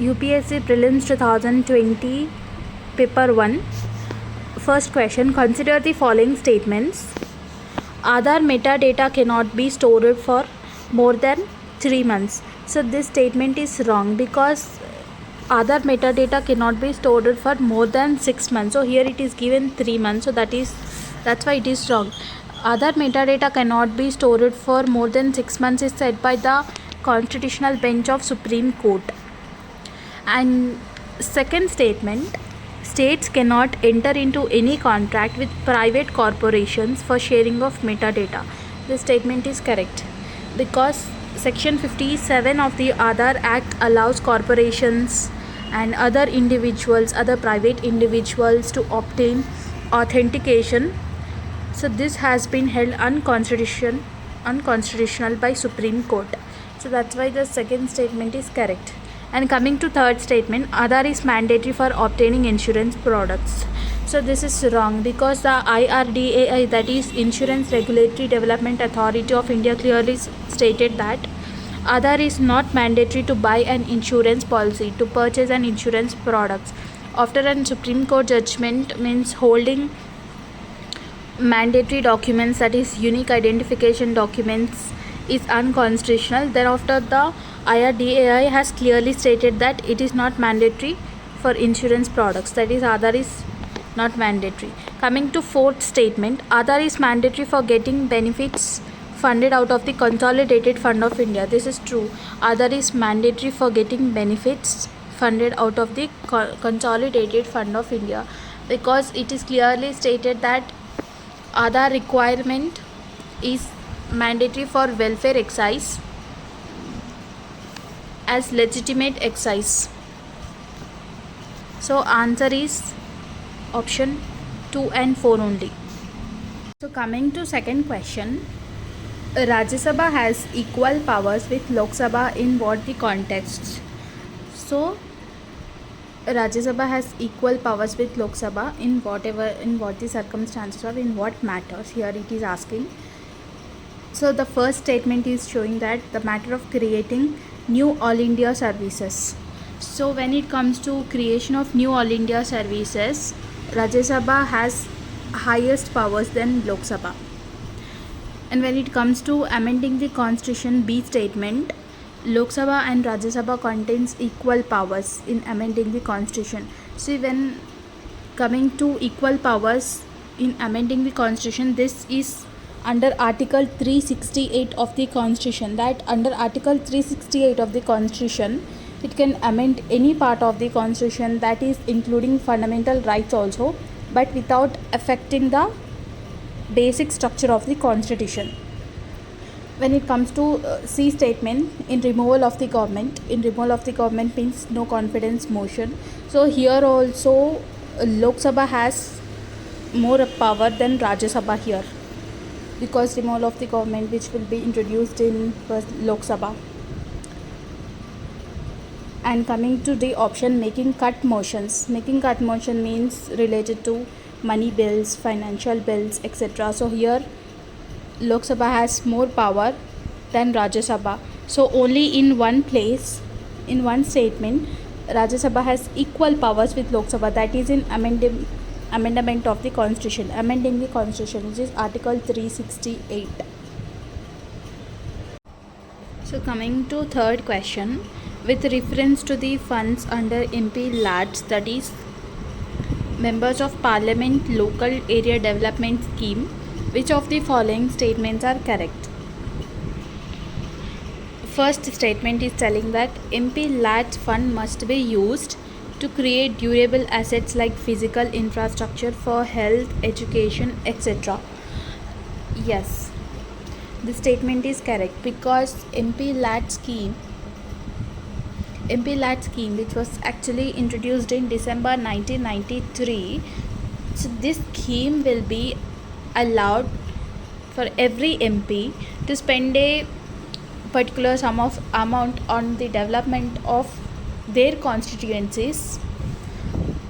UPSC Prelims 2020 Paper 1. First question, consider the following statements. Aadhaar metadata cannot be stored for more than 3 months. So this statement is wrong because Aadhaar metadata cannot be stored for more than 6 months. So here it is given 3 months. So that's why it is wrong. Aadhaar metadata cannot be stored for more than 6 months is said by the Constitutional Bench of Supreme Court. And second statement, states cannot enter into any contract with private corporations for sharing of metadata. This statement is correct because section 57 of the Aadhaar Act allows corporations and other private individuals to obtain authentication. So this has been held unconstitutional by Supreme Court. So that's why the second statement is correct. And coming to third statement, Aadhaar is mandatory for obtaining insurance products. So this is wrong because the IRDAI, that is Insurance Regulatory Development Authority of India, clearly stated that Aadhaar is not mandatory to buy an insurance policy, to purchase an insurance products. After a Supreme Court judgment means holding mandatory documents, that is unique identification documents, is unconstitutional. Thereafter the IRDAI has clearly stated that it is not mandatory for insurance products, that is Aadhaar is not mandatory. Coming to fourth statement, Aadhaar is mandatory for getting benefits funded out of the Consolidated Fund of India. This is true. Aadhaar is mandatory for getting benefits funded out of the Consolidated Fund of India because it is clearly stated that Aadhaar requirement is mandatory for welfare exercise as legitimate exercise. So answer is option 2 and 4 only. So coming to second question, Rajya Sabha has equal powers with Lok Sabha in what the contexts? So Rajya Sabha has equal powers with Lok Sabha in what the circumstances or in what matters. Here it is asking. So the first statement is showing that the matter of creating new All India services. So when it comes to creation of new All India services, Rajya Sabha has highest powers than Lok Sabha. And when it comes to amending the constitution, B statement, Lok Sabha and Rajya Sabha contains equal powers in amending the constitution. See, when coming to equal powers in amending the constitution, this is under Article 368 of the Constitution, that under Article 368 of the Constitution, it can amend any part of the Constitution, that is including fundamental rights also, but without affecting the basic structure of the Constitution. When it comes to C statement, in removal of the government means no confidence motion. So here also Lok Sabha has more power than Rajya Sabha here, because removal of the government which will be introduced in Lok Sabha. And coming to the option, making cut motions. Making cut motion means related to money bills, financial bills, etc. So here Lok Sabha has more power than Rajya Sabha. So only in one place, in one statement, Rajya Sabha has equal powers with Lok Sabha, that is in amendment of the constitution, amending the constitution, which is Article 368. So coming to third question, with reference to the funds under MP LADS, that is Members of Parliament Local Area Development Scheme, which of the following statements are correct? First statement is telling that MP LADS fund must be used to create durable assets like physical infrastructure for health, education, etc. Yes, the statement is correct because MP LADS scheme, which was actually introduced in December 1993, so this scheme will be allowed for every MP to spend a particular sum of amount on the development of their constituencies,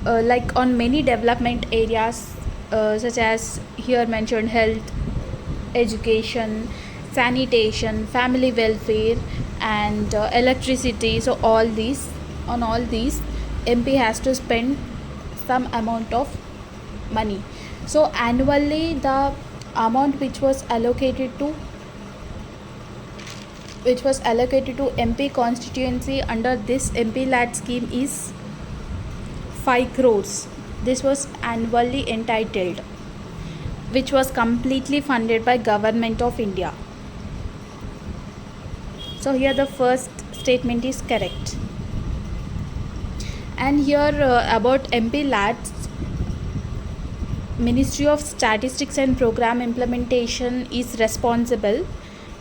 like on many development areas, such as here mentioned health, education, sanitation, family welfare, and electricity. So all these on all these, MP has to spend some amount of money. So annually the amount which was allocated to MP constituency under this MP LAT scheme is 5 crores. This was annually entitled, which was completely funded by Government of India. So here the first statement is correct. And here about MP LATs, Ministry of Statistics and Program Implementation is responsible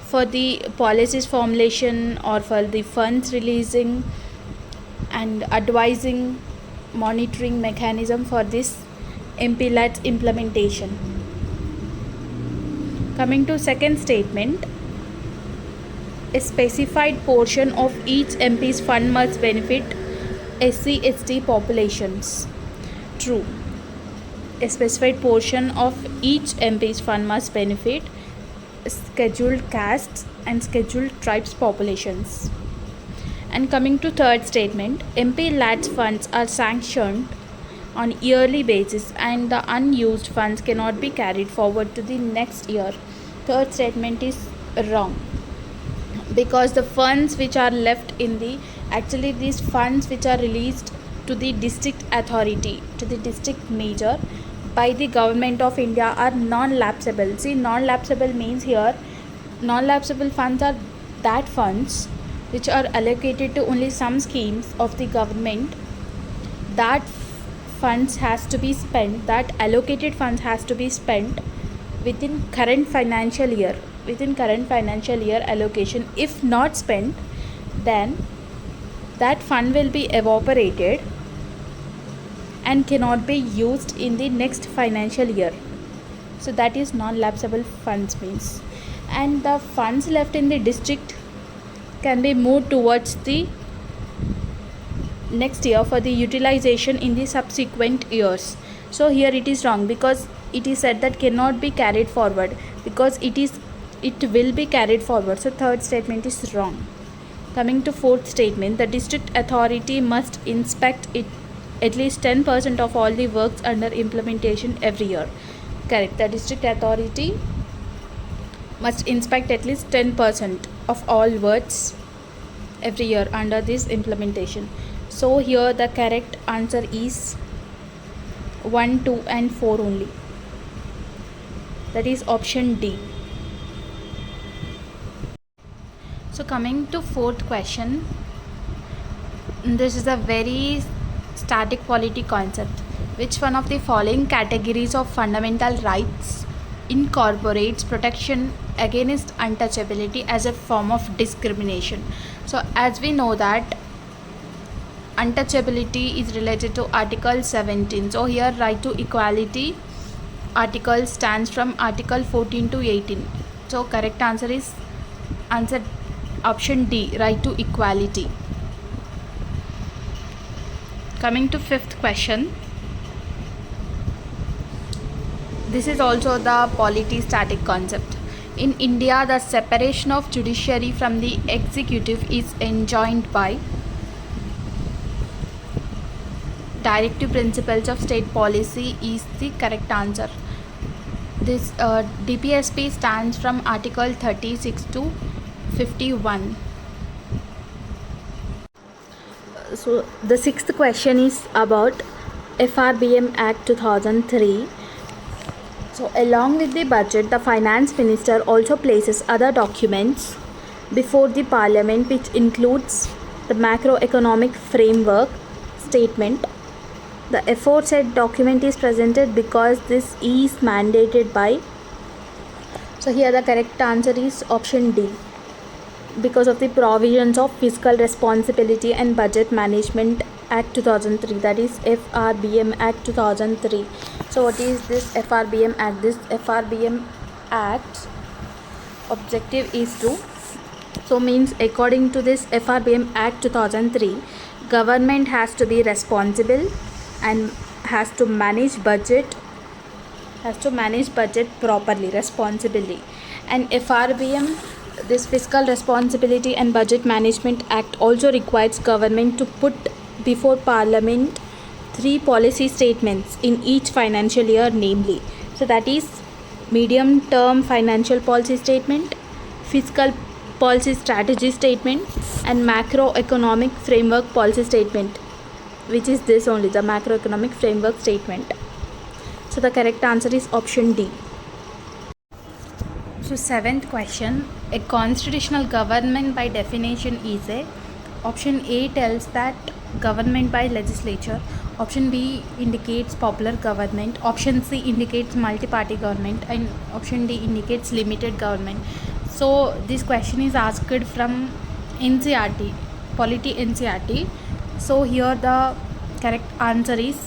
for the policies formulation or for the funds releasing and advising monitoring mechanism for this MP LATs implementation. Coming to second statement, a specified portion of each MP's fund must benefit SC/ST populations. True. A specified portion of each MP's fund must benefit scheduled castes and scheduled tribes populations. And coming to third statement, MP LATs funds are sanctioned on yearly basis and the unused funds cannot be carried forward to the next year. Third statement is wrong, because the funds which are left in the, actually these funds which are released to the district authority, to the district major by the Government of India are non-lapsable. See, non-lapsable means here, non-lapsable funds are that funds which are allocated to only some schemes of the government. That funds has to be spent, that allocated funds has to be spent within current financial year, allocation. If not spent, then that fund will be evaporated and cannot be used in the next financial year. So that is non-lapsable funds means. And the funds left in the district can be moved towards the next year for the utilization in the subsequent years. So here it is wrong, because it is said that cannot be carried forward, because it will be carried forward. So third statement is wrong. Coming to fourth statement, the district authority must inspect it at least 10% of all the works under implementation every year. Correct. The district authority must inspect at least 10% of all works every year under this implementation. So here the correct answer is 1, 2 and 4 only. That is option D. So coming to fourth question, this is a very static polity concept. Which one of the following categories of fundamental rights incorporates protection against untouchability as a form of discrimination? So as we know that untouchability is related to Article 17. So here right to equality article stands from Article 14 to 18. So correct answer is answer option D, right to equality. Coming to fifth question, this is also the polity static concept. In India, the separation of judiciary from the executive is enjoined by directive principles of state policy is the correct answer. This DPSP stands from Article 36 to 51. So the sixth question is about FRBM Act 2003. So along with the budget, the finance minister also places other documents before the parliament, which includes the macroeconomic framework statement. The aforesaid document is presented because this is mandated by. So here the correct answer is option D, because of the provisions of Fiscal Responsibility and Budget Management Act 2003, that is FRBM Act 2003. So what is this FRBM Act? This FRBM Act objective is to, so means according to this FRBM Act 2003, government has to be responsible and has to manage budget properly, responsibly. And FRBM this Fiscal Responsibility and Budget Management Act also requires government to put before Parliament 3 policy statements in each financial year, namely. So that is medium term financial policy statement, fiscal policy strategy statement, and macroeconomic framework policy statement, which is this only, the macroeconomic framework statement. So the correct answer is option D. So 7th question, a constitutional government by definition is a. Option A tells that government by legislature. Option B indicates popular government. Option C indicates multi-party government, and option D indicates limited government. So this question is asked from NCRT, Polity NCRT. So here the correct answer is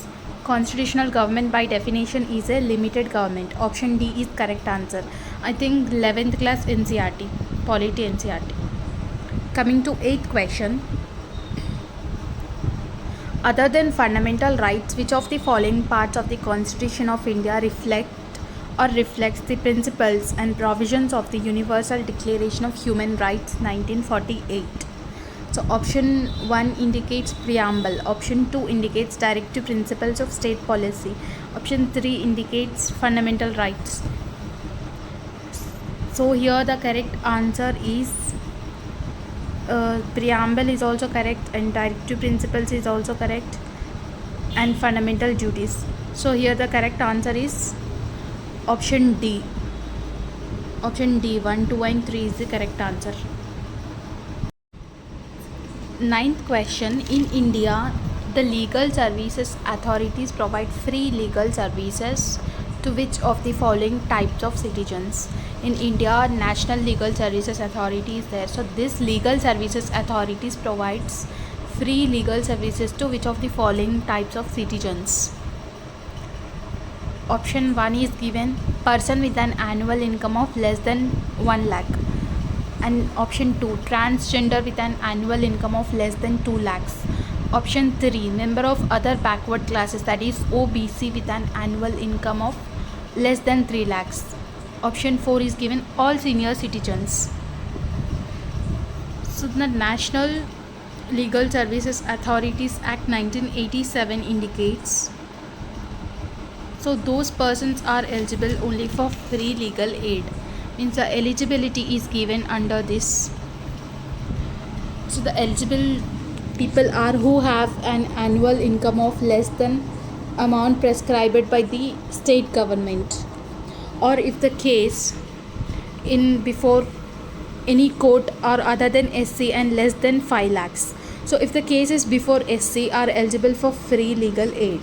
constitutional government by definition is a limited government. Option D is correct answer. I think 11th class NCRT, Polity NCRT. Coming to 8th question. Other than fundamental rights, which of the following parts of the Constitution of India reflects the principles and provisions of the Universal Declaration of Human Rights 1948? So option 1 indicates preamble, option 2 indicates directive principles of state policy, option 3 indicates fundamental rights. So here the correct answer is preamble is also correct, and directive principles is also correct, and fundamental duties. So here the correct answer is option D. Option D, 1, 2 and 3 is the correct answer. 9th question. In India, the legal services authorities provide free legal services to which of the following types of citizens? In India, National Legal Services Authority is there. So this legal services authorities provides free legal services to which of the following types of citizens? Option 1 is given, person with an annual income of less than 1 lakh. And option 2, transgender with an annual income of less than 2 lakhs. Option 3, member of other backward classes, that is OBC, with an annual income of less than 3 lakhs. Option 4 is given, all senior citizens. So the National Legal Services Authorities Act 1987 indicates, so those persons are eligible only for free legal aid, means the eligibility is given under this. So the eligible people are who have an annual income of less than amount prescribed by the state government, or if the case in before any court or other than SC and less than 5 lakhs. So if the case is before SC, are eligible for free legal aid.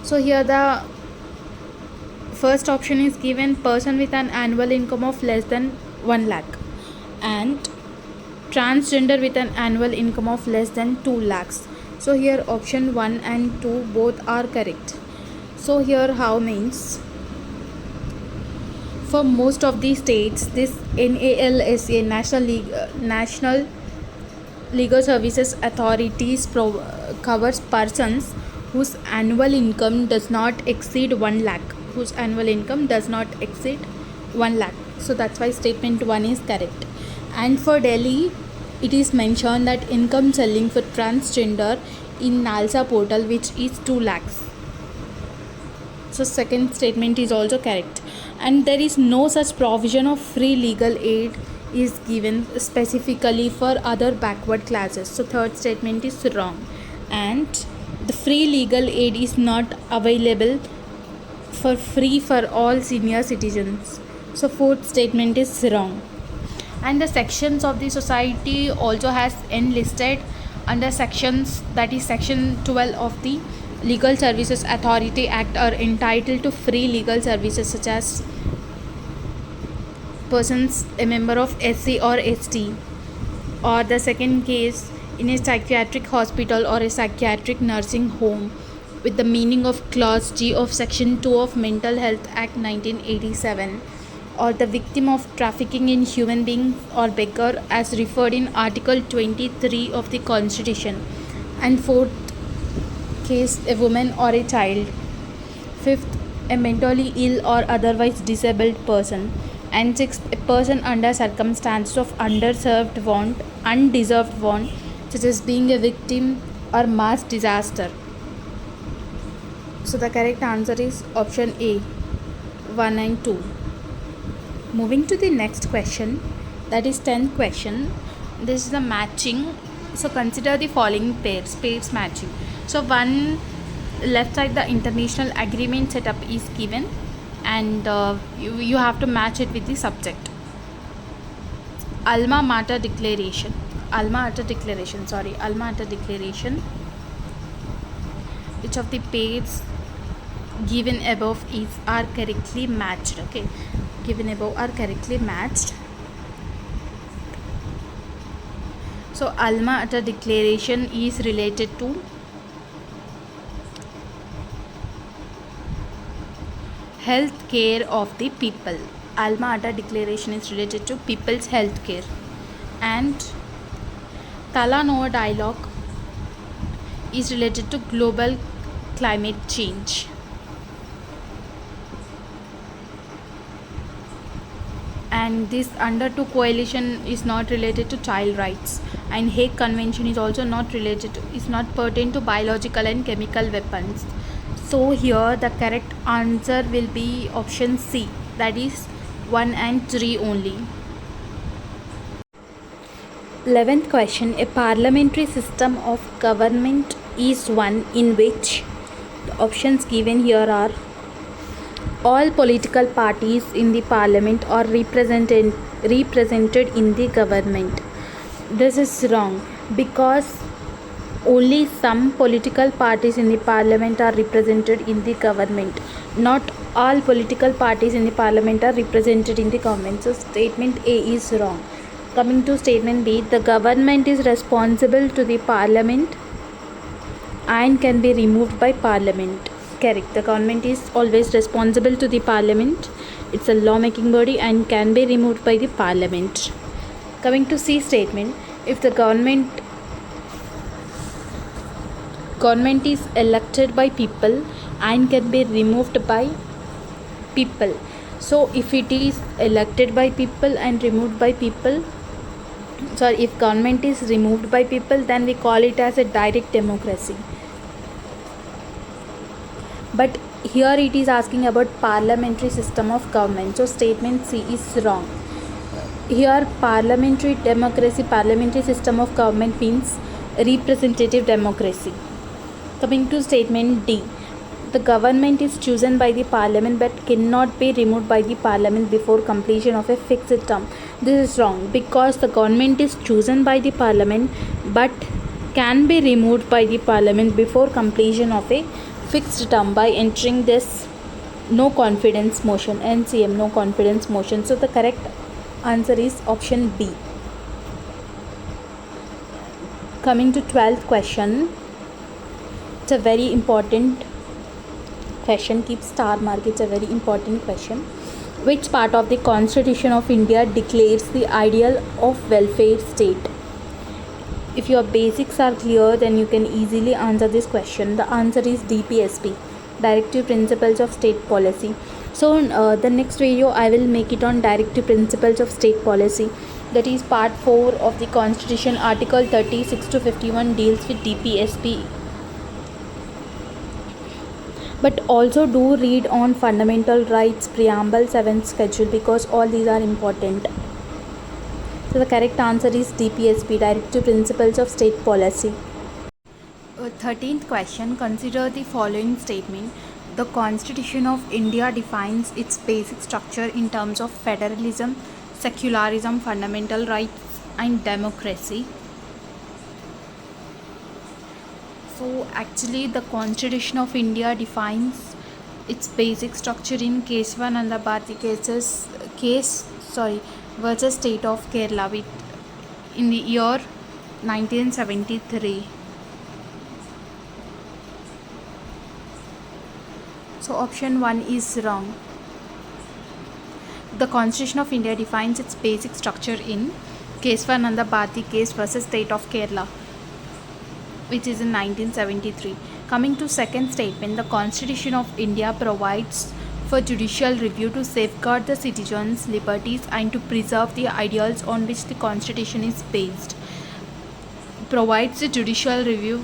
So here the first option is given, person with an annual income of less than 1 lakh, and transgender with an annual income of less than 2 lakhs. So here option 1 and 2 both are correct. So here how means, for most of the states, this NALSA, National Legal Services Authorities covers persons whose annual income does not exceed 1 lakh. Whose annual income does not exceed 1 lakh. So that's why statement 1 is correct. And for Delhi, it is mentioned that income ceiling for transgender in NALSA portal, which is 2 lakhs. So second statement is also correct. And there is no such provision of free legal aid is given specifically for other backward classes. So third statement is wrong. And the free legal aid is not available for free for all senior citizens. So fourth statement is wrong. And the sections of the society also has enlisted under sections, that is section 12 of the Legal Services Authority Act, are entitled to free legal services, such as persons a member of SC or ST, or the second case in a psychiatric hospital or a psychiatric nursing home with the meaning of clause G of section 2 of Mental Health Act 1987, or the victim of trafficking in human beings or beggar as referred in Article 23 of the Constitution, and fourth case a woman or a child, fifth a mentally ill or otherwise disabled person, And 6, a person under circumstances of underserved want, undeserved want, such as being a victim or mass disaster. So the correct answer is option A, 1 and 2. Moving to the next question, that is 10th question. This is the matching. So consider the following pairs matching. So one left side, the international agreement setup is given, and you have to match it with the subject. Alma Mater Declaration. Which of the pairs given above are correctly matched? Okay, given above are correctly matched. So Alma Ata Declaration is related to health care of the people. Alma Ata Declaration is related to people's health care. And Talanoa Dialogue is related to global climate change. And this under two coalition is not related to child rights, and Hague Convention is also not pertain to biological and chemical weapons. So here the correct answer will be option C, that is 1 and 3 only. 11th question, a parliamentary system of government is one in which the options given here are all political parties in the parliament are represented in the government. This is wrong, because only some political parties in the parliament are represented in the government. Not all political parties in the parliament are represented in the government. So statement A is wrong. Coming to statement B, the government is responsible to the parliament and can be removed by parliament. Correct. The government is always responsible to the parliament. It's a lawmaking body and can be removed by the parliament. Coming to C statement, if the government is elected by people and can be removed by people. So if it is elected by people and removed by people, if government is removed by people, then we call it as a direct democracy. But here it is asking about parliamentary system of government. So statement C is wrong. Here parliamentary system of government means representative democracy. Coming to statement D, the government is chosen by the parliament but cannot be removed by the parliament before completion of a fixed term. This is wrong, because the government is chosen by the parliament but can be removed by the parliament before completion of a fixed term by entering this no confidence motion, NCM, no confidence motion. So the correct answer is option B. Coming to 12th question, it's a very important question. Keep star mark, it's a very important question. Which part of the Constitution of India declares the ideal of welfare state? If your basics are clear, then you can easily answer this question. The answer is DPSP, Directive Principles of State Policy. So the next video I will make it on Directive Principles of State Policy. That is part 4 of the Constitution. Article 36 to 51 deals with DPSP. But also do read on fundamental rights, preamble, 7th schedule, because all these are important. So the correct answer is DPSP, Directive Principles of State Policy. 13th question, consider the following statement. The Constitution of India defines its basic structure in terms of federalism, secularism, fundamental rights and democracy. So actually the Constitution of India defines its basic structure in Keshavananda Bharati case versus State of Kerala in the year 1973. So option 1 is wrong. The Constitution of India defines its basic structure in Keshavananda Bharati case versus State of Kerala, which is in 1973. Coming to second statement, the Constitution of India provides for judicial review to safeguard the citizens' liberties and to preserve the ideals on which the Constitution is based. Provides the judicial review.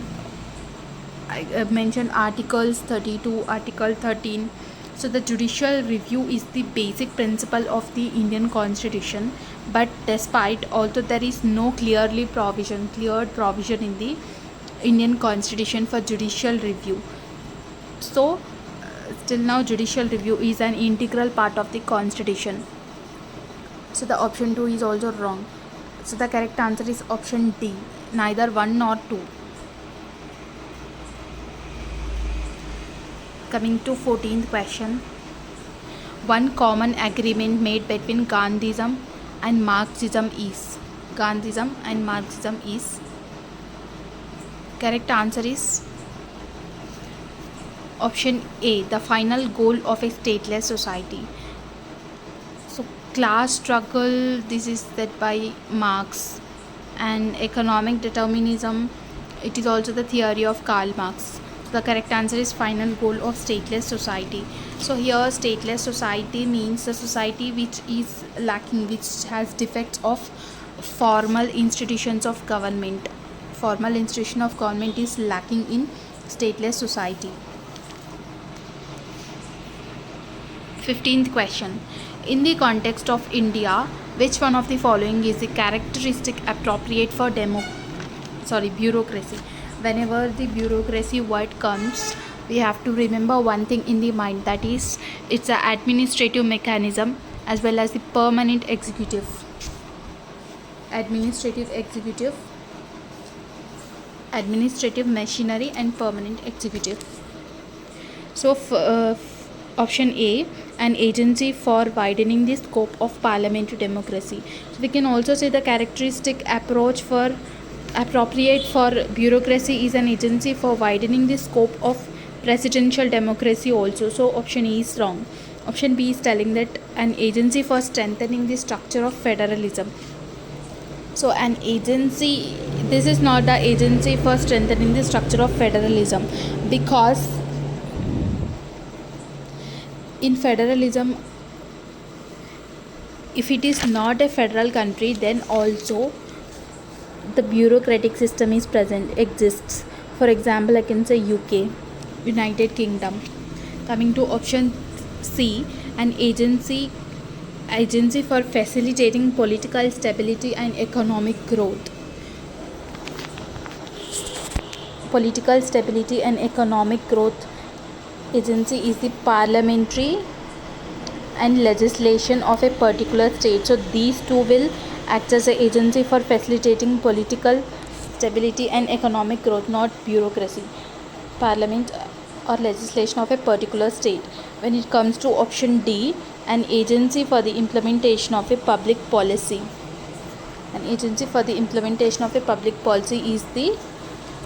I mentioned Articles 32, Article 13. So the judicial review is the basic principle of the Indian Constitution, but despite, although there is no cleared provision in the Indian Constitution for judicial review, so still now judicial review is an integral part of the Constitution. So the option 2 is also wrong. So the correct answer is option D, neither 1 nor 2. Coming to 14th question. One common agreement made between Gandhism and Marxism is. Correct answer is option A, the final goal of a stateless society. So class struggle, this is said by Marx, and economic determinism, it is also the theory of Karl Marx. So the correct answer is final goal of stateless society. So here stateless society means the society which is lacking, which has defects of formal institutions of government. Formal institution of government is lacking in stateless society. 15th question. In the context of India, which one of the following is the characteristic appropriate for bureaucracy? Whenever the bureaucracy word comes, we have to remember one thing in the mind, that is it's an administrative mechanism as well as the permanent executive. Administrative machinery and permanent executive. So option A, an agency for widening the scope of parliamentary democracy. So we can also say the characteristic appropriate for bureaucracy is an agency for widening the scope of presidential democracy also. So option E is wrong. Option B is telling that an agency for strengthening the structure of federalism. So an agency, this is not the agency for strengthening the structure of federalism, because in federalism, if it is not a federal country, then also the bureaucratic system exists. For example, I can say UK, United Kingdom. Coming to option C, an agency for facilitating political stability and economic growth. Political stability and economic growth agency is the parliamentary and legislation of a particular state. So these two will act as an agency for facilitating political stability and economic growth, not bureaucracy. Parliament or legislation of a particular state. When it comes to option D, an agency for the implementation of a public policy. An agency for the implementation of a public policy is the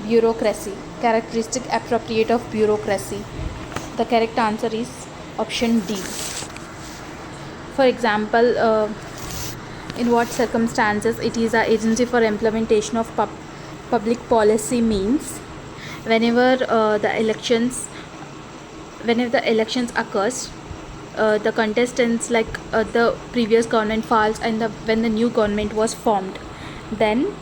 bureaucracy. Characteristic appropriate of bureaucracy. The correct answer is option D. For example, in what circumstances it is an agency for implementation of public policy means whenever the elections occurs, the contestants, like the previous government falls and when the new government was formed, then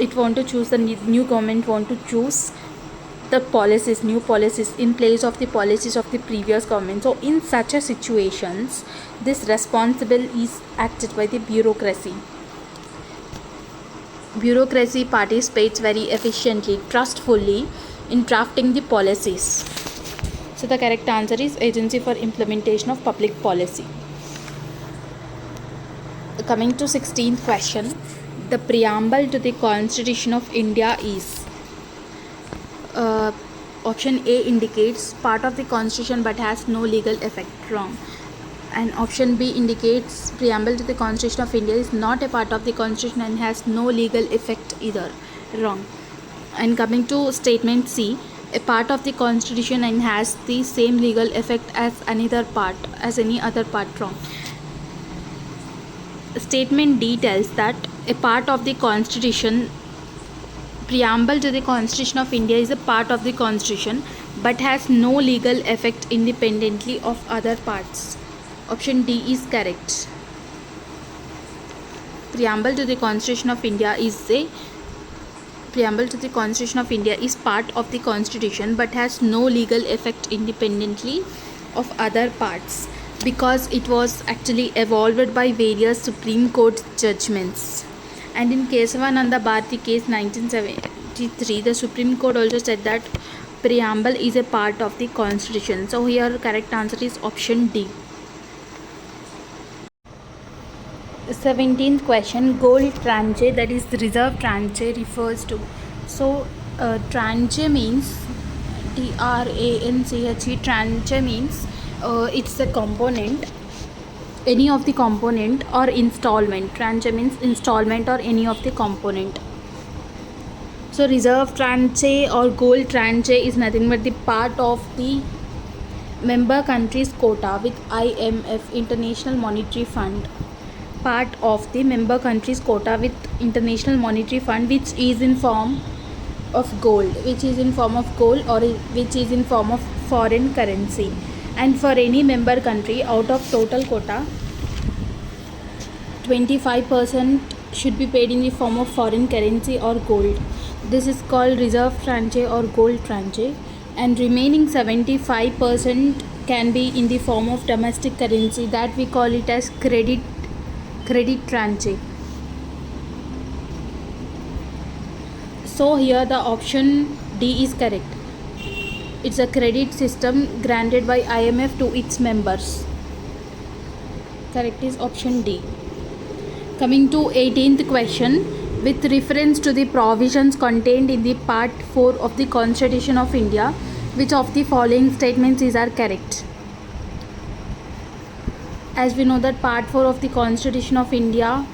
new government want to choose the new policies in place of the policies of the previous government. So in such a situations, this responsible is acted by the bureaucracy. Bureaucracy participates very efficiently, trustfully in drafting the policies. So the correct answer is agency for implementation of public policy. Coming to 16th question, the preamble to the Constitution of India is option A indicates part of the Constitution but has no legal effect. Wrong. And option B indicates preamble to the Constitution of India is not a part of the Constitution and has no legal effect either. Wrong. And coming to statement C, a part of the Constitution and has the same legal effect as any other part. Wrong. Statement D tells that a part of the Constitution, preamble to the Constitution of India is a part of the Constitution, but has no legal effect independently of other parts. Option D is correct. Preamble to the Constitution of India is part of the Constitution but has no legal effect independently of other parts because it was actually evolved by various Supreme Court judgments. And in Kesavananda Bharati case 1973, the Supreme Court also said that preamble is a part of the Constitution. So here correct answer is option D. 17th question, gold tranche, that is the reserve tranche, refers to. So tranche means TRANCHE. Tranche means it's the component, any of the component, or installment. Tranche means installment or any of the component. So reserve tranche or gold tranche is nothing but the part of the member country's quota with IMF, International Monetary Fund. Part of the member country's quota with International Monetary Fund, which is in form of gold, or which is in form of foreign currency. And for any member country, out of total quota, 25% should be paid in the form of foreign currency or gold. This is called reserve tranche or gold tranche, and remaining 75% can be in the form of domestic currency, that we call it as credit tranche. So here the option D is correct. It's a credit system granted by IMF to its members. Correct is option D. Coming to 18th question, with reference to the provisions contained in the Part 4 of the Constitution of India, which of the following statements are correct? As we know that Part 4 of the Constitution of India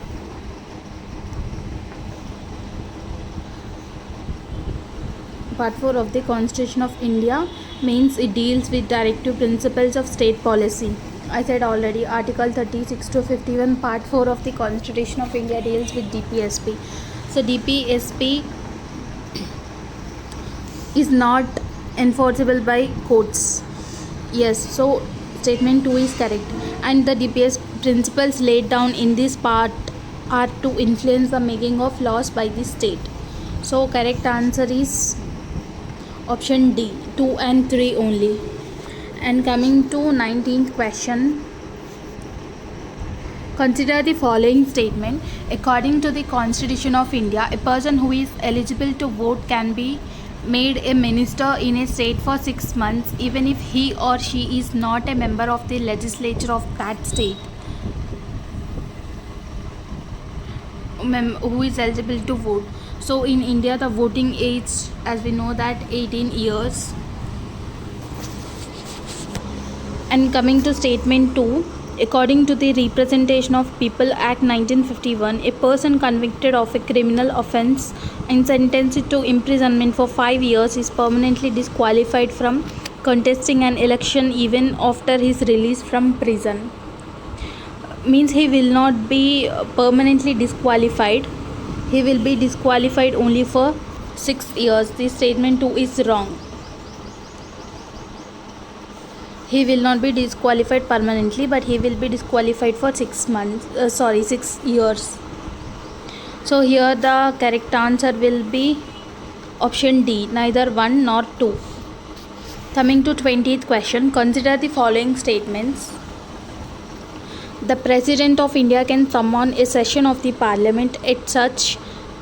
means it deals with directive principles of state policy. I said already, Article 36 to 51, Part 4 of the Constitution of India deals with DPSP. So DPSP is not enforceable by courts. Yes, so statement 2 is correct. And the DPS principles laid down in this part are to influence the making of laws by the state. So correct answer is option D, 2 and 3 only. And coming to 19th question, consider the following statement. According to the Constitution of India, a person who is eligible to vote can be made a minister in a state for 6 months even if he or she is not a member of the legislature of that state. Who is eligible to vote? So in India, the voting age, as we know, that 18 years. And coming to statement 2, according to the Representation of People Act 1951, a person convicted of a criminal offence and sentenced to imprisonment for 5 years is permanently disqualified from contesting an election even after his release from prison. Means he will not be permanently disqualified. He will be disqualified only for 6 years. This statement 2 is wrong. He will not be disqualified permanently, but he will be disqualified for 6 years. So here the correct answer will be option D, neither 1 nor 2. Coming to 20th question, consider the following statements. The President of India can summon a session of the Parliament at such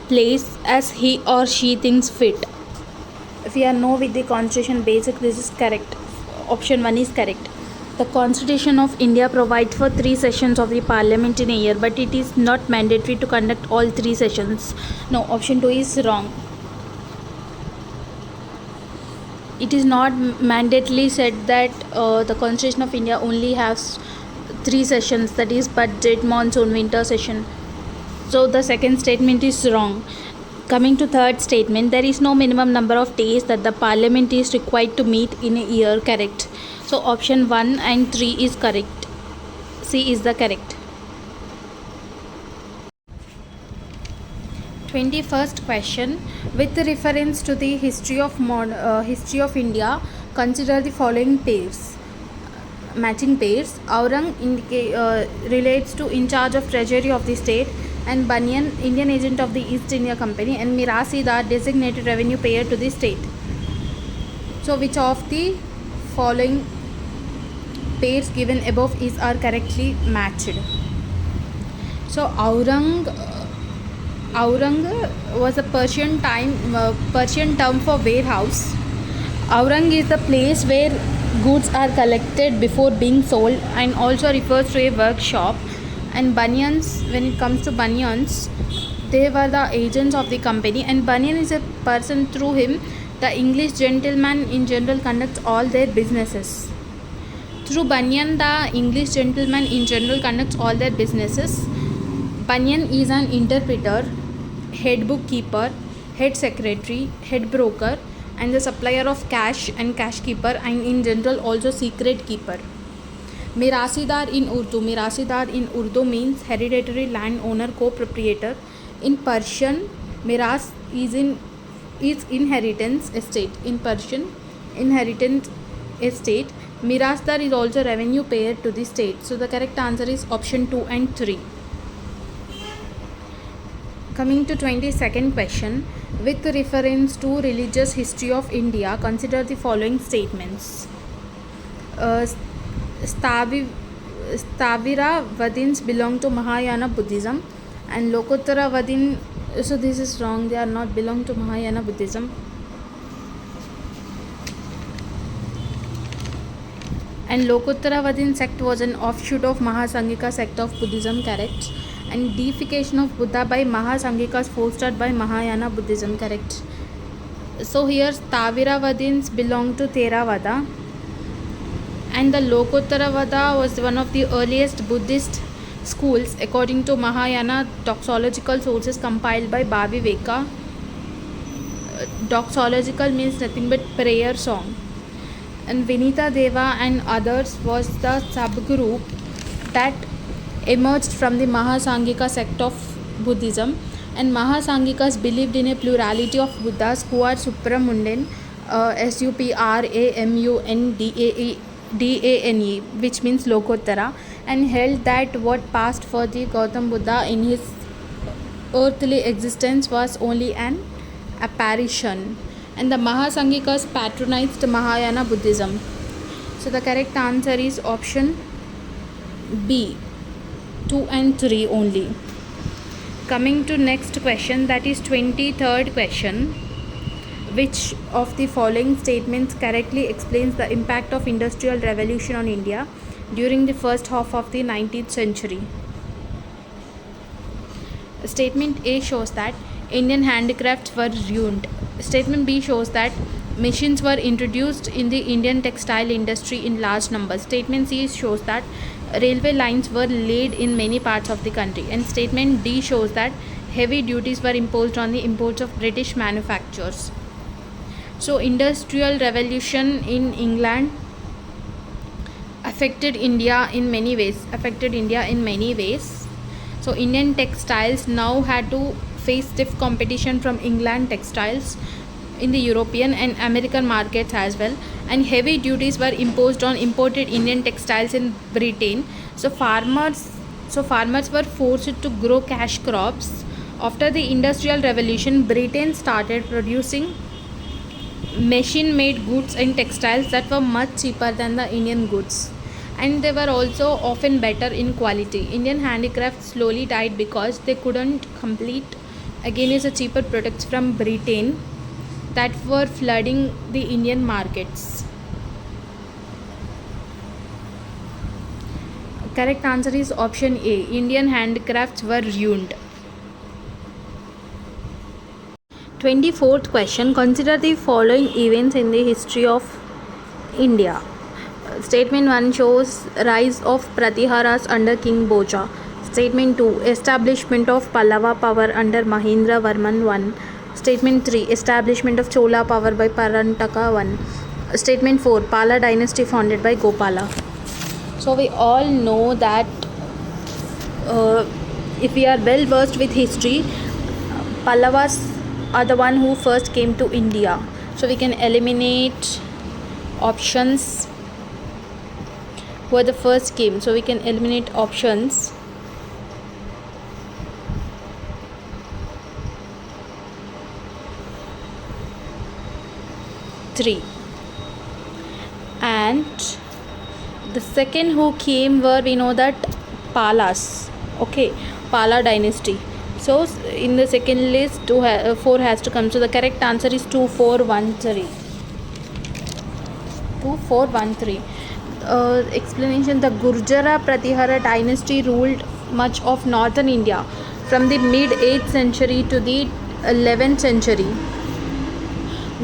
place as he or she thinks fit. If you know with the Constitution basic, this is correct. Option 1 is correct. The Constitution of India provides for 3 sessions of the Parliament in a year, but it is not mandatory to conduct all 3 sessions. No, option 2 is wrong. It is not mandatorily said that the Constitution of India only has 3 sessions, that is budget, monsoon, winter session. So the second statement is wrong. Coming to third statement, there is no minimum number of days that the Parliament is required to meet in a year. Correct. So option 1 and 3 is correct. C is the correct. 21st question, with reference to the history of India, Consider the following pairs. Matching pairs. Aurang relates to in charge of treasury of the state, and Banyan, Indian agent of the East India Company, and Mirasidar, designated revenue payer to the state. So which of the following pairs given above are correctly matched? So Aurang was a Persian term for warehouse. Aurang is the place where goods are collected before being sold, and also refers to a workshop. And banyans, when it comes to banyans, they were the agents of the company, and banyan is a person through him the English gentleman in general conducts all their businesses. Through banyan, the English gentleman in general conducts all their businesses. Banyan is an interpreter, head bookkeeper, head secretary, head broker, and the supplier of cash and cash keeper, and in general also secret keeper. Mirasidar in Urdu means hereditary landowner, co-proprietor. In Persian, miras is inheritance estate. In Persian, inheritance estate. Mirasdar is also revenue payer to the state. So the correct answer is option 2 and 3. Coming to 22nd question. With reference to religious history of India, consider the following statements. Stavira Vadins belong to Mahayana Buddhism, and Lokottara Vadin, so this is wrong, they are not belong to Mahayana Buddhism. And Lokottara Vadin sect was an offshoot of Mahasangika sect of Buddhism, correct. And deification of Buddha by Mahasangika is fostered by Mahayana Buddhism, correct. So here Stavira Vadins belong to Theravada, and the Lokottara Vada was one of the earliest Buddhist schools according to Mahayana doxological sources compiled by Bhaviveka. Doxological means nothing but prayer song. And Vinita Deva and others was the subgroup that emerged from the Mahasangika sect of Buddhism, and Mahasangikas believed in a plurality of Buddhas who are supramundane, Supramundane, which means Lokottara, and held that what passed for the Gautam Buddha in his earthly existence was only an apparition. And the Mahasangikas patronized Mahayana Buddhism. So the correct answer is option B, 2 and 3 only. Coming to next question, that is 23rd question. Which of the following statements correctly explains the impact of Industrial Revolution on India during the first half of the 19th century? Statement A shows that Indian handicrafts were ruined. Statement B shows that machines were introduced in the Indian textile industry in large numbers. Statement C shows that railway lines were laid in many parts of the country. And statement D shows that heavy duties were imposed on the imports of British manufacturers. So Industrial Revolution in England affected India in many ways. So Indian textiles now had to face stiff competition from England textiles in the European and American markets as well, and heavy duties were imposed on imported Indian textiles in Britain. So farmers were forced to grow cash crops. After the Industrial Revolution, Britain started producing machine made goods and textiles that were much cheaper than the Indian goods, and they were also often better in quality. Indian handicrafts slowly died because they couldn't compete against the cheaper products from Britain that were flooding the Indian markets. Correct answer is option A. Indian handicrafts were ruined. 24th question. Consider the following events in the history of India. Statement 1 shows rise of Pratiharas under King Bhoja. Statement 2, establishment of Pallava power under Mahendra Varman I. Statement 3, establishment of Chola power by Parantaka I. Statement 4, Pala dynasty founded by Gopala. So we all know that if we are well versed with history, Pallavas are the one who first came to India. So we can eliminate options were the first came. So we can eliminate options. Three. And the second who came were, we know that, Palas. Okay, Pala dynasty. So in the second list 4 has to come. So the correct answer is 2413. 2413. Explanation: the Gurjara Pratihara dynasty ruled much of northern India from the mid 8th century to the 11th century.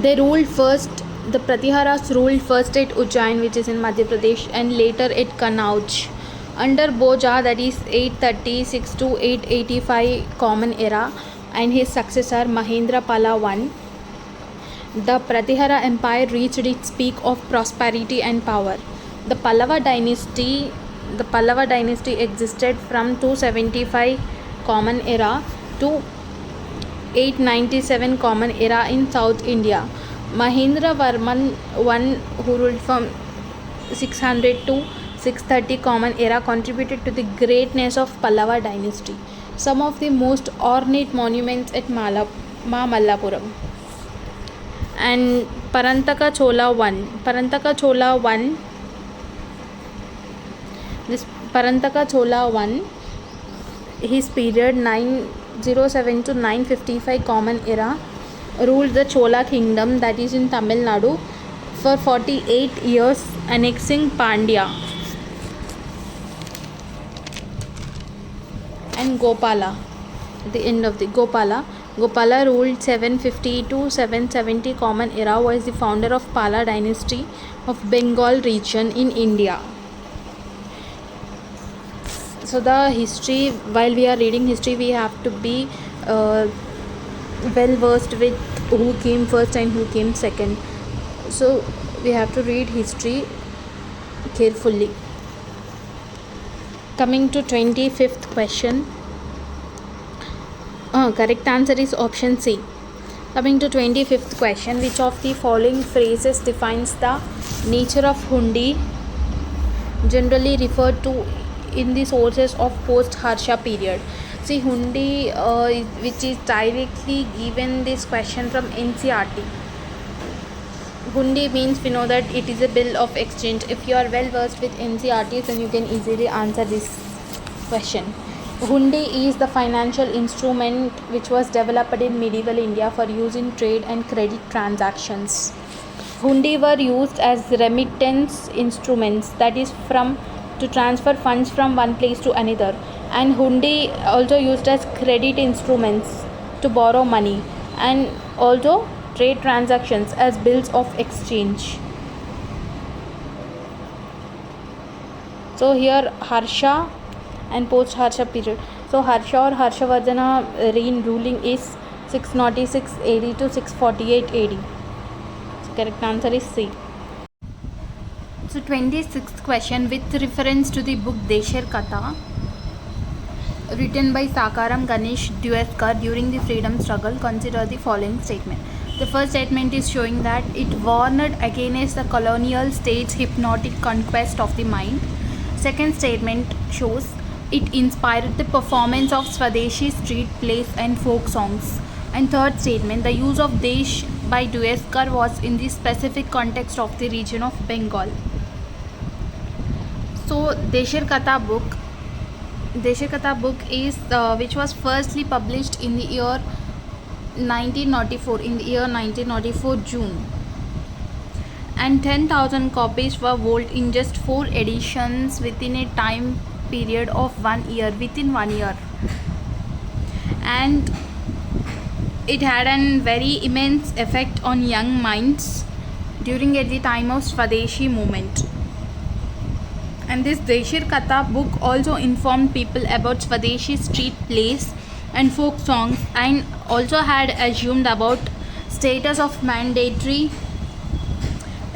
They ruled first, the Pratiharas ruled first at Ujjain, which is in Madhya Pradesh, and later at Kanauj. Under Boja, that is 836 to 885 Common Era, and his successor Mahendra Pala I, the Pratihara Empire reached its peak of prosperity and power. The Pallava dynasty existed from 275 Common Era to 897 Common Era in South India. Mahendra Varman I, who ruled from 600 to 630 Common Era, contributed to the greatness of Pallava dynasty. Some of the most ornate monuments at Mallapuram. And Parantaka Chola I. This Parantaka Chola I, his period 907 to 955 Common Era, ruled the Chola kingdom, that is in Tamil Nadu, for 48 years, annexing Pandya. And Gopala, at the end of the Gopala ruled 750 to 770 Common Era, was the founder of Pala dynasty of Bengal region in India. So the history, while we are reading history, we have to be well versed with who came first and who came second. So we have to read history carefully. Coming to 25th question. Correct answer is option C. Coming to 25th question. Which of the following phrases defines the nature of Hundi, generally referred to in the sources of post-Harsha period? See, Hundi, which is directly given this question from NCERT. Hundi means, we know that it is a bill of exchange. If you are well versed with NCERT, then you can easily answer this question. Hundi is the financial instrument which was developed in medieval India for use in trade and credit transactions. Hundi were used as remittance instruments, that is to transfer funds from one place to another, and Hundi also used as credit instruments to borrow money, and also trade transactions as bills of exchange. So here Harsha and post-Harsha period. So Harsha or Harshavardhana reign ruling is 606 AD to 648 AD. So correct answer is C. So 26th question. With reference to the book Desher Katha, written by Sakaram Ganesh Deweskar during the freedom struggle, consider the following statement. The first statement is showing that it warned against the colonial state's hypnotic conquest of the mind. Second statement shows it inspired the performance of Swadeshi street plays and folk songs. And third statement, the use of Desh by Deweskar was in the specific context of the region of Bengal. So Desher Katha book is which was firstly published in the year 1904 June, and 10,000 copies were sold in just 4 editions within a time period of 1 year, and it had a very immense effect on young minds during at the time of Swadeshi movement. And this Desher Katha book also informed people about Swadeshi street plays and folk songs, and also had assumed about status of mandatory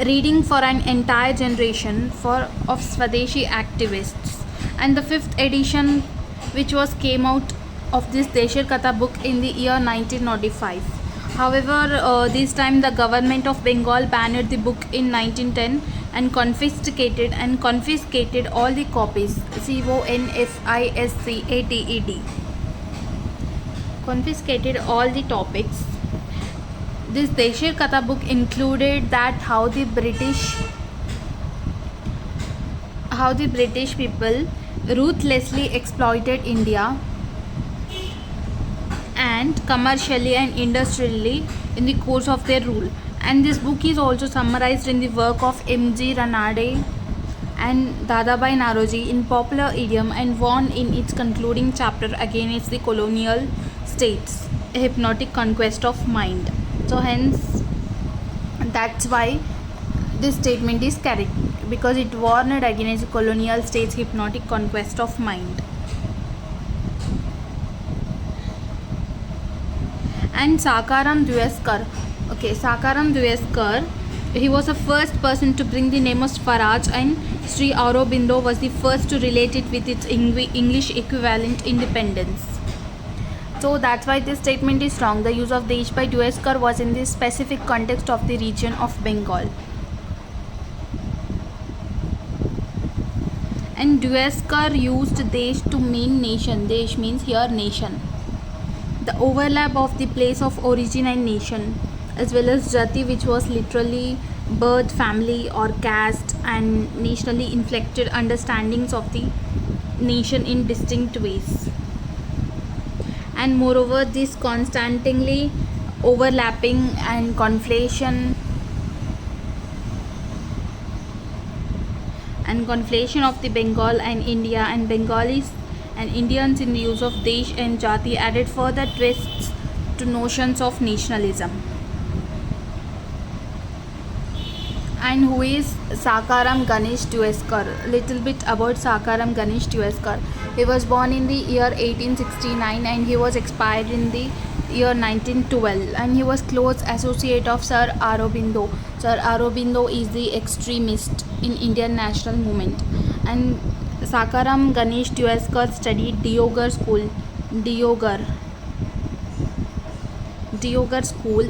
reading for an entire generation of Swadeshi activists. And the 5th edition, which came out of this Desher Katha book in the year 1905. However, this time the government of Bengal banned the book in 1910 and confiscated all the copies. CONFISCATED. Confiscated all the topics. This Deshir Katha book included that how the British people ruthlessly exploited India and commercially and industrially in the course of their rule. And this book is also summarized in the work of M.G. Ranade and Dadabhai Naoroji in popular idiom and warned in its concluding chapter against the colonial states, a hypnotic conquest of mind. So hence that's why this statement is correct, because it warned against the colonial states' hypnotic conquest of mind. And Sakaram Dweskar. Sakaram Dweskar, he was the first person to bring the name of Swaraj, and Sri Aurobindo was the first to relate it with its English equivalent, independence. So that's why this statement is wrong. The use of Desh by Dweskar was in the specific context of the region of Bengal. And Dweskar used Desh to mean nation. Desh means here nation. The overlap of the place of origin and nation, as well as Jati, which was literally birth, family or caste, and nationally inflected understandings of the nation in distinct ways. And moreover, this constantly overlapping and conflation of the Bengal and India and Bengalis and Indians in the use of Desh and Jati added further twists to notions of nationalism. And who is Sakaram Ganesh Dweskar? Little bit about Sakaram Ganesh Dweskar. He was born in the year 1869 and he was expired in the year 1912, and he was close associate of Sir Aurobindo. Sir Aurobindo is the extremist in Indian national movement. And Sakaram Ganesh Dweskar studied Deoghar school,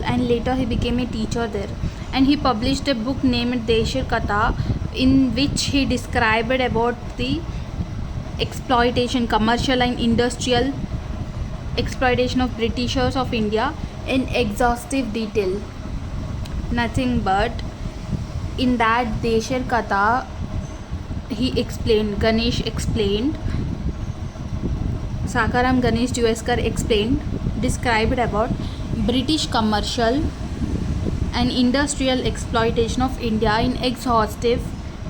and later he became a teacher there. And he published a book named Deshir Katha, in which he described about the commercial and industrial exploitation of Britishers of India in exhaustive detail. Nothing but in that Deshir Katha, Sakaram Ganesh Dweskar described about British commercial and industrial exploitation of India in exhaustive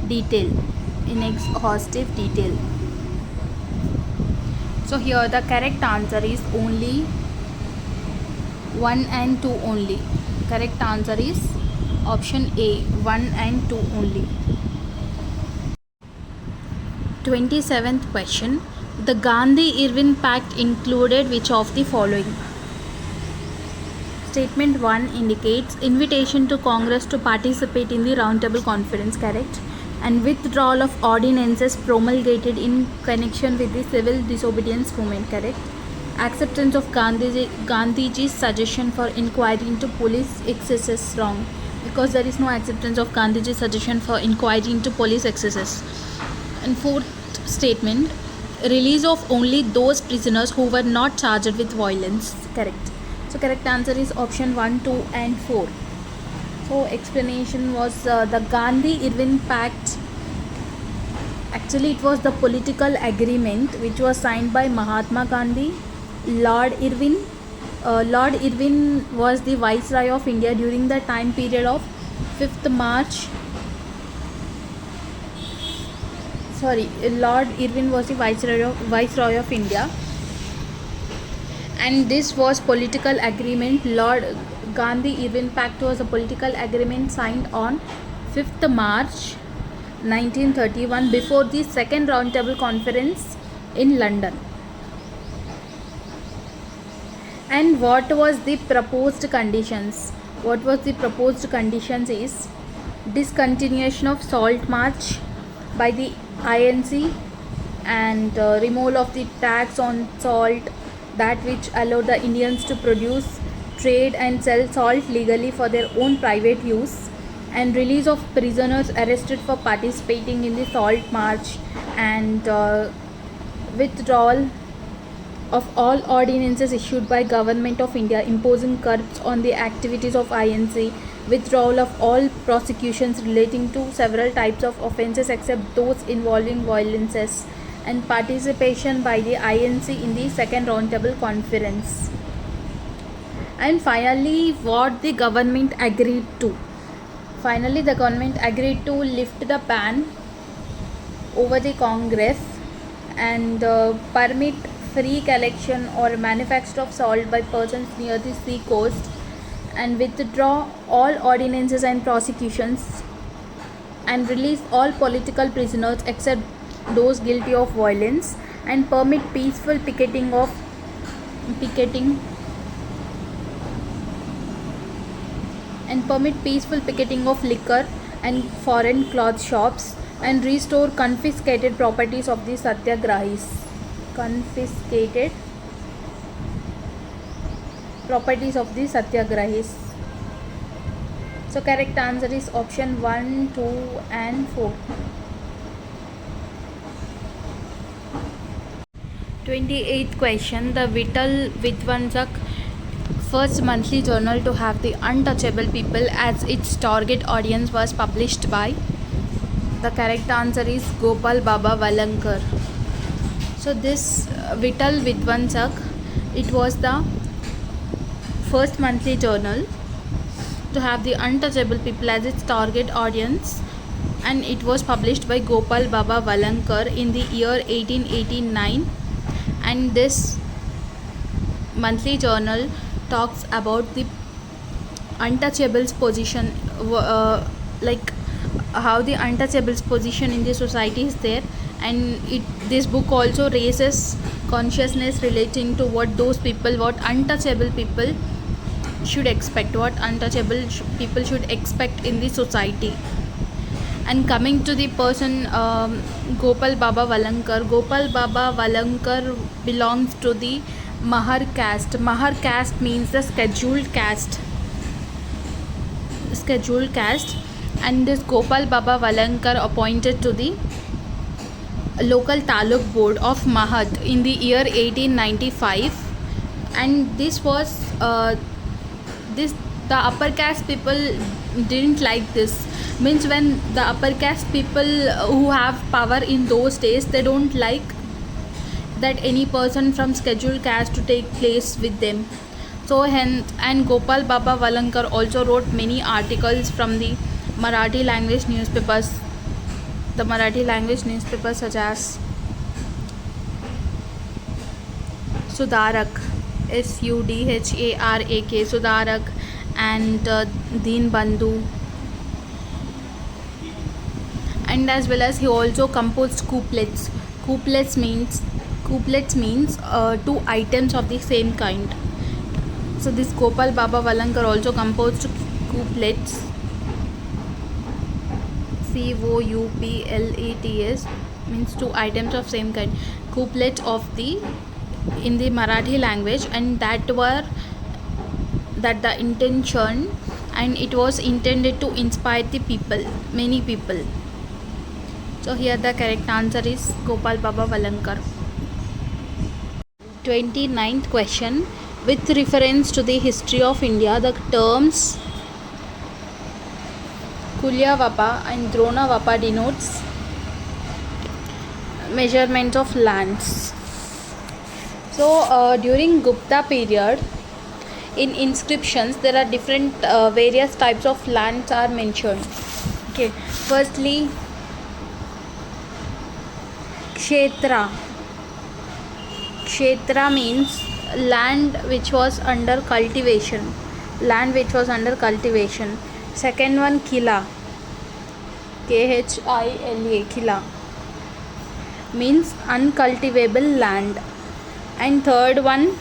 detail. So here the correct answer is only 1 and 2 only. Correct answer is option A, 1 and 2 only. 27th question. The Gandhi-Irwin Pact included which of the following? Statement 1 indicates invitation to Congress to participate in the Roundtable Conference, correct? And withdrawal of ordinances promulgated in connection with the civil disobedience movement, correct? Acceptance of Gandhiji's suggestion for inquiry into police excesses, wrong, because there is no acceptance of Gandhiji's suggestion for inquiry into police excesses. And fourth statement, release of only those prisoners who were not charged with violence, correct? So correct answer is option 1, 2 and 4. So explanation was the Gandhi-Irwin Pact. Actually it was the political agreement which was signed by Mahatma Gandhi, Lord Irwin. Lord Irwin was the Viceroy of India during the time period of 5th March. Lord Irwin was the Viceroy of India. And this was political agreement. Lord Gandhi-Irwin Pact was a political agreement signed on 5th March 1931 before the second Roundtable Conference in London. And what was the proposed conditions? What was the proposed conditions is discontinuation of salt march by the INC and removal of the tax on salt, that which allowed the Indians to produce trade and sell salt legally for their own private use, and release of prisoners arrested for participating in the salt march, and withdrawal of all ordinances issued by Government of India imposing curbs on the activities of INC, withdrawal of all prosecutions relating to several types of offences except those involving violences, and participation by the INC in the second roundtable conference. And finally, what the government agreed to. Finally, the government agreed to lift the ban over the Congress and permit free collection or manufacture of salt by persons near the sea coast, and withdraw all ordinances and prosecutions, and release all political prisoners except those guilty of violence, and permit peaceful picketing of liquor and foreign cloth shops, and restore confiscated properties of the satyagrahis. So correct answer is option 1, 2 and 4. 28th question. The Vital Vidvansak first monthly journal to have the untouchable people as its target audience was published by. The correct answer is Gopal Baba Valankar. So this Vital Vidvansak, it was the first monthly journal to have the untouchable people as its target audience, and it was published by Gopal Baba Valankar in the year 1889, and this monthly journal talks about the untouchables position, like how the untouchables position in the society is there, and this book also raises consciousness relating to what untouchable people should expect, people should expect in the society. And coming to the person, Gopal Baba Valankar belongs to the Mahar caste. Mahar caste means the scheduled caste, and this Gopal Baba Valankar appointed to the local Taluk board of Mahad in the year 1895, and this was the upper caste people didn't like this. Means when the upper caste people who have power in those days, they don't like that any person from scheduled caste to take place with them. So hence, and Gopal Baba Valankar also wrote many articles from the Marathi language newspapers. The Marathi language newspapers such as Sudarak, Sudharak, Sudarak, and Deen Bandhu, and as well as he also composed couplets. Couplets means two items of the same kind. So this Gopal Baba Valankar also composed couplets, couplets, means two items of same kind, couplet in the Marathi language, and that the intention, and it was intended to inspire the people, many people. So here the correct answer is Gopal Baba Valankar. 29th question. With reference to the history of India, the terms Kulyavapa and Dronavapa denotes measurement of lands. So during Gupta period, in inscriptions there are different various types of lands are mentioned. Okay, firstly Kshetra. Kshetra means land which was under cultivation. Second one Kila. Khila. Kila means uncultivable land. And third one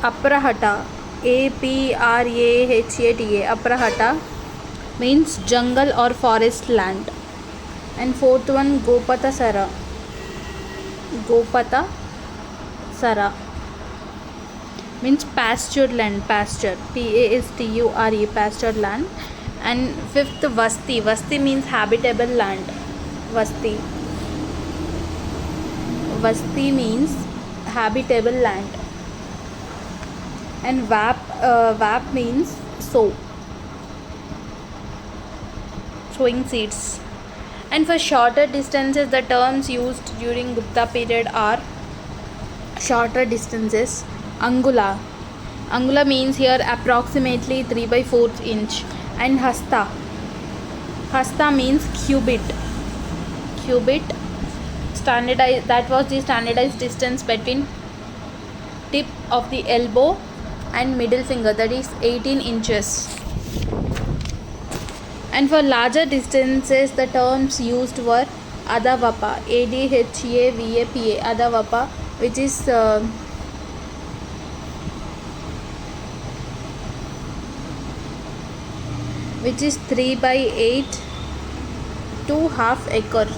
Aprahata. Aprahata. Aprahata means jungle or forest land. And fourth one Gopata Sara. means pastured land, pasture, pasture, pastured land. And fifth, vasti. Vasti means habitable land. Vasti. Vasti means habitable land. And vap means sow, sowing seeds. And for shorter distances, the terms used during Gupta period are shorter distances. Angula. Angula means here approximately 3 by 4 inch. And hasta. Hasta means cubit. Cubit, standardized, that was the standardized distance between tip of the elbow and middle finger, that is 18 inches. And for larger distances, the terms used were Adavapa, Adhavapa, Adavapa, which is 3 by 8 to half acre.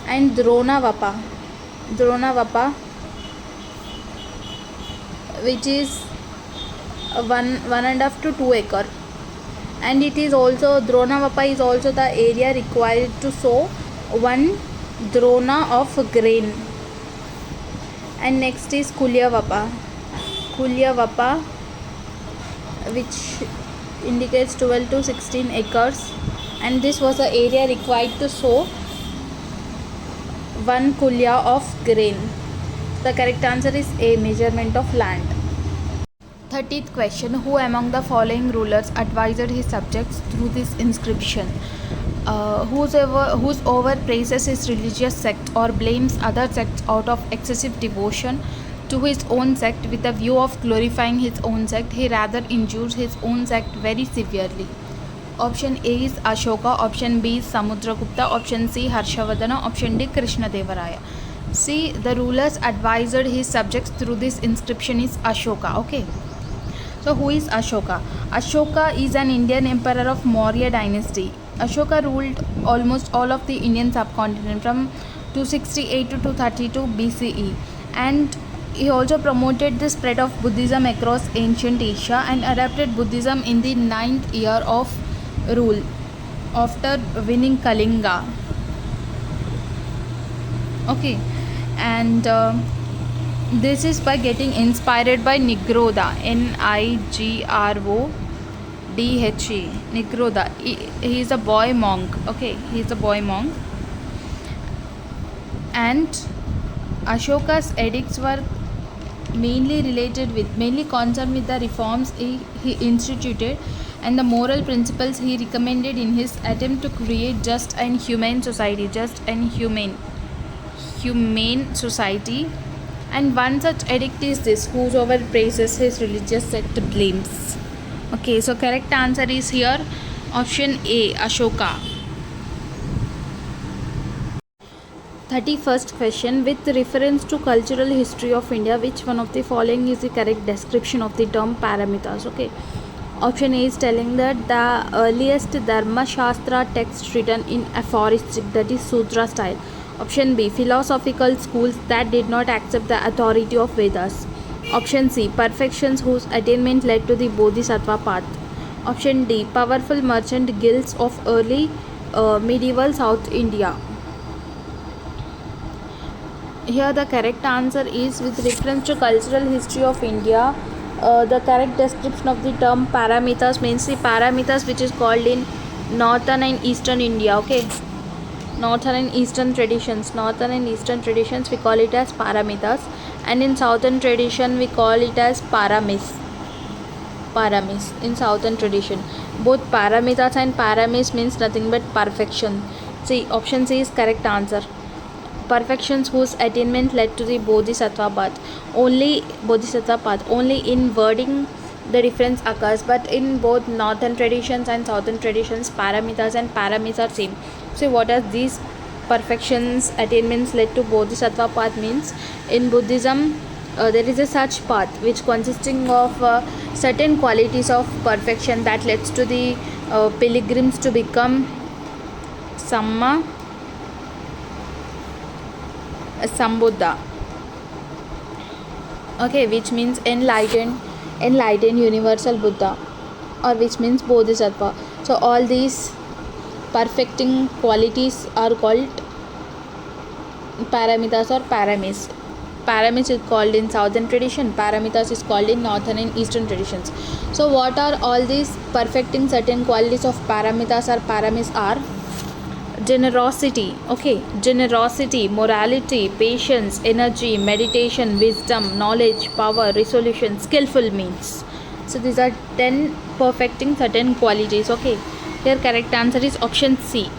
And Dronavapa, which is 1.5 to 2 acre. And it is also, Dronavapa is also the area required to sow 1 drona of grain. And next is Kulyavapa, which indicates 12 to 16 acres. And this was the area required to sow 1 kulya of grain. The correct answer is A, measurement of land. 30th question. Who among the following rulers advised his subjects through this inscription? Whosoever praises his religious sect or blames other sects out of excessive devotion to his own sect with a view of glorifying his own sect, he rather injures his own sect very severely. Option A is Ashoka, option B is Samudragupta, option C Harshavardhana, option D Krishnadevaraya. See, the rulers advised his subjects through this inscription is Ashoka. Okay. So who is Ashoka? Ashoka is an Indian emperor of Maurya dynasty. Ashoka ruled almost all of the Indian subcontinent from 268 to 232 BCE, and he also promoted the spread of Buddhism across ancient Asia and adapted Buddhism in the 9th year of rule after winning Kalinga. Okay, and this is by getting inspired by Nigrodha, Nigrodhe. Nigrodha. He is a boy monk. Okay, he is a boy monk. And Ashoka's edicts were mainly concerned with the reforms he instituted and the moral principles he recommended in his attempt to create just and humane society. And one such edict is this: whosoever praises his religious sect blames. Okay, so correct answer is here option A, Ashoka. 31st question. With reference to cultural history of India, which one of the following is the correct description of the term paramitas? Okay. Option A is telling that the earliest Dharma Shastra text written in aphoristic, that is Sutra style. Option B, philosophical schools that did not accept the authority of Vedas. Option C, perfections whose attainment led to the Bodhisattva path. Option D, powerful merchant guilds of early medieval South India. Here the correct answer is, with reference to cultural history of India, the correct description of the term paramitas means the paramitas which is called in northern and eastern India. Okay, northern and eastern traditions we call it as paramitas, and in southern tradition we call it as paramis. In southern tradition, both paramitas and paramis means nothing but perfection. See, option C is correct answer. Perfections whose attainment led to the Bodhisattva path. Only in wording the difference occurs, but in both northern traditions and southern traditions, paramitas and paramis are same. So what are these perfections attainments led to Bodhisattva path means? In Buddhism, there is a such path which consisting of certain qualities of perfection that leads to the pilgrims to become Sambuddha. Okay, which means enlightened, enlightened universal Buddha, or which means Bodhisattva. So all these perfecting qualities are called paramitas or paramis. Paramis is called in southern tradition, paramitas is called in northern and eastern traditions. So what are all these perfecting certain qualities of paramitas or paramis are? Generosity, okay, generosity, morality, patience, energy, meditation, wisdom, knowledge, power, resolution, skillful means. So these are 10 perfecting certain qualities, okay. Here correct answer is option C.